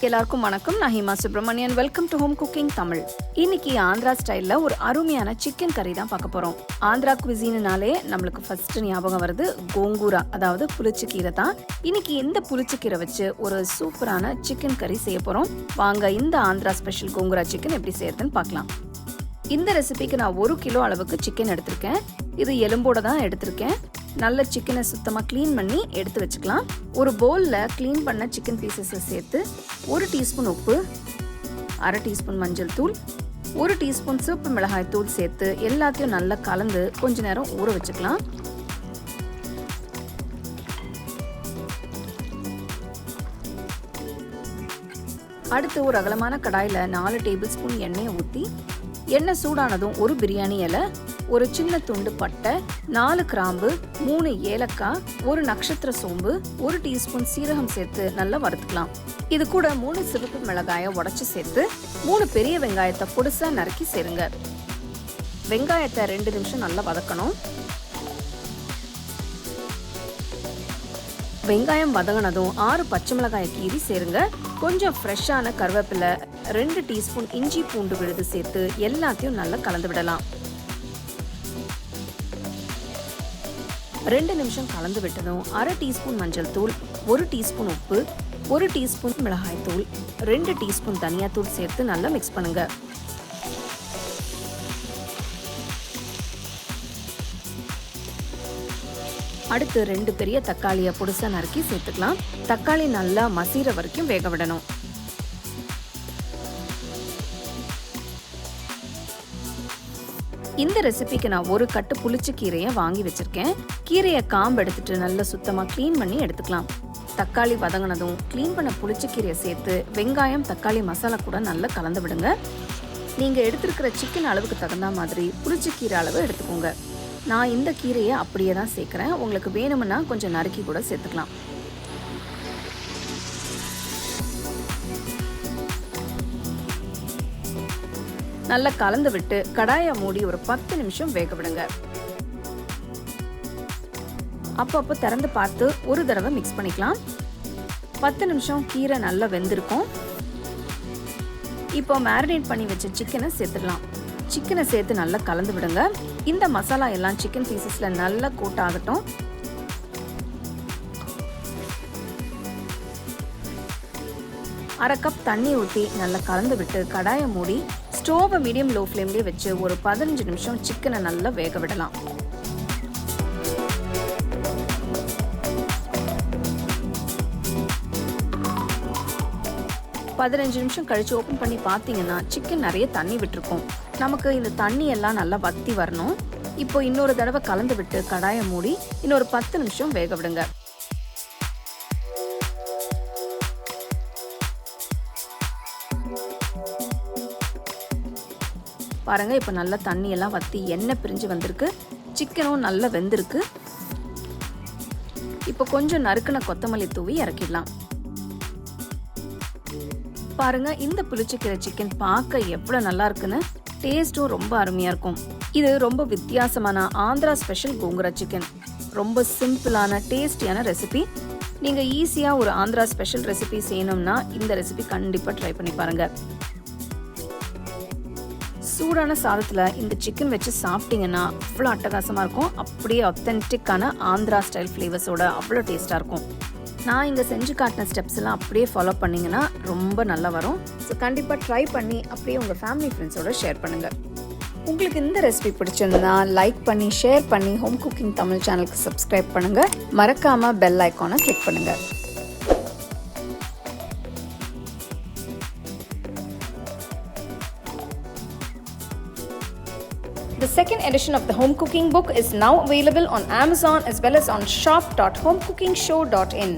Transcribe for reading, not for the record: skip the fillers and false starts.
எல்லாருக்கும் வணக்கம். நான் Hima Subramanian. Welcome to home cooking Tamil. இன்னைக்கு ஆந்திரா ஸ்டைல்ல ஒரு அருமையான சிக்கன் கறி தான் பார்க்க போறோம். ஆந்திரா குவிசினாலே நம்மளுக்கு ஃபர்ஸ்ட் ஞாபகம் வருது கோங்கூரா, அதாவது புளிச்சக்கீரை தான். இன்னைக்கு இந்த புளிச்சக்கீரை வச்சு ஒரு சூப்பரான சிக்கன் கறி செய்ய போறோம். வாங்க இந்த ஆந்திரா ஸ்பெஷல் கோங்கூரா சிக்கன் எப்படி செய்யறதுன்னு பார்க்கலாம். இந்த ரெசிபிக்கு நான் 1 கிலோ அளவுக்கு சிக்கன் எடுத்திருக்கேன். இது எலும்போட தான் எடுத்திருக்கேன். நல்ல சிக்கனை சுத்தமாக க்ளீன் பண்ணி எடுத்து வச்சுக்கலாம். ஒரு பவுலில் க்ளீன் பண்ண சிக்கன் பீசஸை சேர்த்து 1 டீஸ்பூன் உப்பு, 1/2 டீஸ்பூன் மஞ்சள் தூள், 1 டீஸ்பூன் சிவப்பு மிளகாய் தூள் சேர்த்து எல்லாத்தையும் நல்லா கலந்து கொஞ்ச நேரம் ஊற வச்சுக்கலாம். அடுத்து ஒரு அகலமான கடாயில் 4 டேபிள் ஸ்பூன் எண்ணெயை ஊற்றி எண்ணெய் சூடானதும் ஒரு பிரியாணி இலை, ஒரு சின்ன துண்டு பட்டை, 4 கிராம்பு, 3 ஏலக்காய், 1 நட்சத்திர சோம்பு, 1 டீஸ்பூன் சீரகம் சேர்த்து நல்லா வறுத்துக்கலாம். இது கூட 3 சிவப்பு மிளகாயை உடைச்சு சேர்த்து 3 பெரிய வெங்காயத்தை பொடிசா நறுக்கி சேருங்க. வெங்காயத்தை 2 நிமிஷம் நல்லா வதக்கணும். வெங்காயம் வதங்கினதும் 6 பச்சை மிளகாயை கீறி சேருங்க. கொஞ்சம் ஃப்ரெஷ்ஷான கருவேப்பிலை, 2 டீஸ்பூன் இஞ்சி பூண்டு விழுது சேர்த்து எல்லாத்தையும் நல்லா கலந்து விடலாம். 2 நிமிஷம் கலந்து விட்டதும் 1/2 டீஸ்பூன் மஞ்சள் தூள், 1 டீஸ்பூன் உப்பு, 1 டீஸ்பூன் மிளகாய் தூள், 2 டீஸ்பூன் தனியா தூள் சேர்த்து நல்லா மிக்ஸ் பண்ணுங்க. அடுத்து 2 பெரிய தக்காளியை பொடிசா நறுக்கி சேர்த்துக்கலாம். தக்காளி நல்லா மசீர வரைக்கும் வேக விடணும். இந்த ரெசிபிக்கு நான் 1 கட்டு புளிச்ச கீரையை வாங்கி வச்சிருக்கேன். கீரையை காம்பு எடுத்துட்டு நல்லா சுத்தமா க்ளீன் பண்ணி எடுத்துக்கலாம். தக்காளி வதங்கினதும் க்ளீன் பண்ண புளிச்ச கீரையை சேர்த்து வெங்காயம் தக்காளி மசாலா கூட நல்லா கலந்து விடுங்க. நீங்க எடுத்திருக்கிற சிக்கன் அளவுக்கு தகுந்த மாதிரி புளிச்ச கீரை அளவு எடுத்துக்கோங்க. நான் இந்த கீரையை அப்படியே தான் சேர்க்குறேன். உங்களுக்கு வேணும்னா கொஞ்சம் நறுக்கி கூட சேர்த்துக்கலாம். நல்லா கலந்து விட்டு கடாயை மூடி ஒரு 10 நிமிஷம் வேக விடுங்க. அப்பப்போ திறந்து பார்த்து ஒரு தடவை மிக்ஸ் பண்ணிக்கலாம். 10 நிமிஷம் கீரை நல்லா வெந்திருக்கும். இப்போ மேரினேட் பண்ணி வச்ச சிக்கனை சேர்த்துடலாம். சிக்கனை சேர்த்து நல்லா கலந்து விடுங்க. இந்த மசாலா எல்லாம் சிக்கன் பீசஸ்ல நல்லா கோட் ஆகட்டும். அரை கப் தண்ணி ஊற்றி நல்லா கலந்து விட்டு கடாயை மூடி ஸ்டோவை மீடியம் லோ ஃப்ளேம்லேயே வச்சு ஒரு 15 நிமிஷம் சிக்கனை நல்லா வேக விடலாம். பதினஞ்சு நிமிஷம் கழிச்சு ஓப்பன் பண்ணி பார்த்தீங்கன்னா சிக்கன் நிறைய தண்ணி விட்டுருக்கும். நமக்கு இந்த தண்ணி எல்லாம் நல்லா வத்தி வரணும். இப்போ இன்னொரு தடவை கலந்து விட்டு கடாயை மூடி இன்னொரு 10 நிமிஷம் வேக விடுங்க. பாருங்க, இப்போ நல்லா தண்ணி எல்லாம் வத்தி எண்ணெய் பிரிஞ்சு வந்திருக்கு. சிக்கனும் நல்லா வெந்திருக்கு. இப்போ கொஞ்சம் நறுக்குன கொத்தமல்லி தூவி இறக்கிடலாம். பாருங்க, இந்த புளிச்சக்கீரை சிக்கன் பார்க்க எவ்வளவு நல்லா இருக்குன்னு. டேஸ்டும் ரொம்ப அருமையா இருக்கும். இது ரொம்ப வித்தியாசமான ஆந்திரா ஸ்பெஷல் கோங்கூரா சிக்கன். ரொம்ப சிம்பிளான டேஸ்டியான ரெசிபி. நீங்க ஈஸியா ஒரு ஆந்திரா ஸ்பெஷல் ரெசிபி செய்யணும்னா இந்த ரெசிபி கண்டிப்பா ட்ரை பண்ணி பாருங்க. சூடான சாதத்துல இந்த சிக்கன் வச்சு சாப்பிட்டீங்கன்னா அவ்வளோ அட்டகாசமா இருக்கும். அப்படியே ஆத்தென்டிக்கான ஆந்திரா ஸ்டைல் ஃப்ளேவர்ஸோட அவ்வளோ டேஸ்டா இருக்கும். நான் இங்கே செஞ்சு காட்டின ஸ்டெப்ஸ் எல்லாம் அப்படியே ஃபாலோ பண்ணிங்கன்னா ரொம்ப நல்லா வரும். ஸோ கண்டிப்பாக ட்ரை பண்ணி அப்படியே உங்கள் ஃபேமிலி ஃப்ரெண்ட்ஸோட ஷேர் பண்ணுங்கள். உங்களுக்கு இந்த ரெசிபி பிடிச்சிருந்தா லைக் பண்ணி ஷேர் பண்ணி ஹோம் குக்கிங் தமிழ் சேனலுக்கு சப்ஸ்கிரைப் பண்ணுங்கள். மறக்காமல் பெல் ஐக்கானை கிளிக் பண்ணுங்கள். The second edition of the home cooking book is now available on Amazon as well as on shop.homecookingshow.in.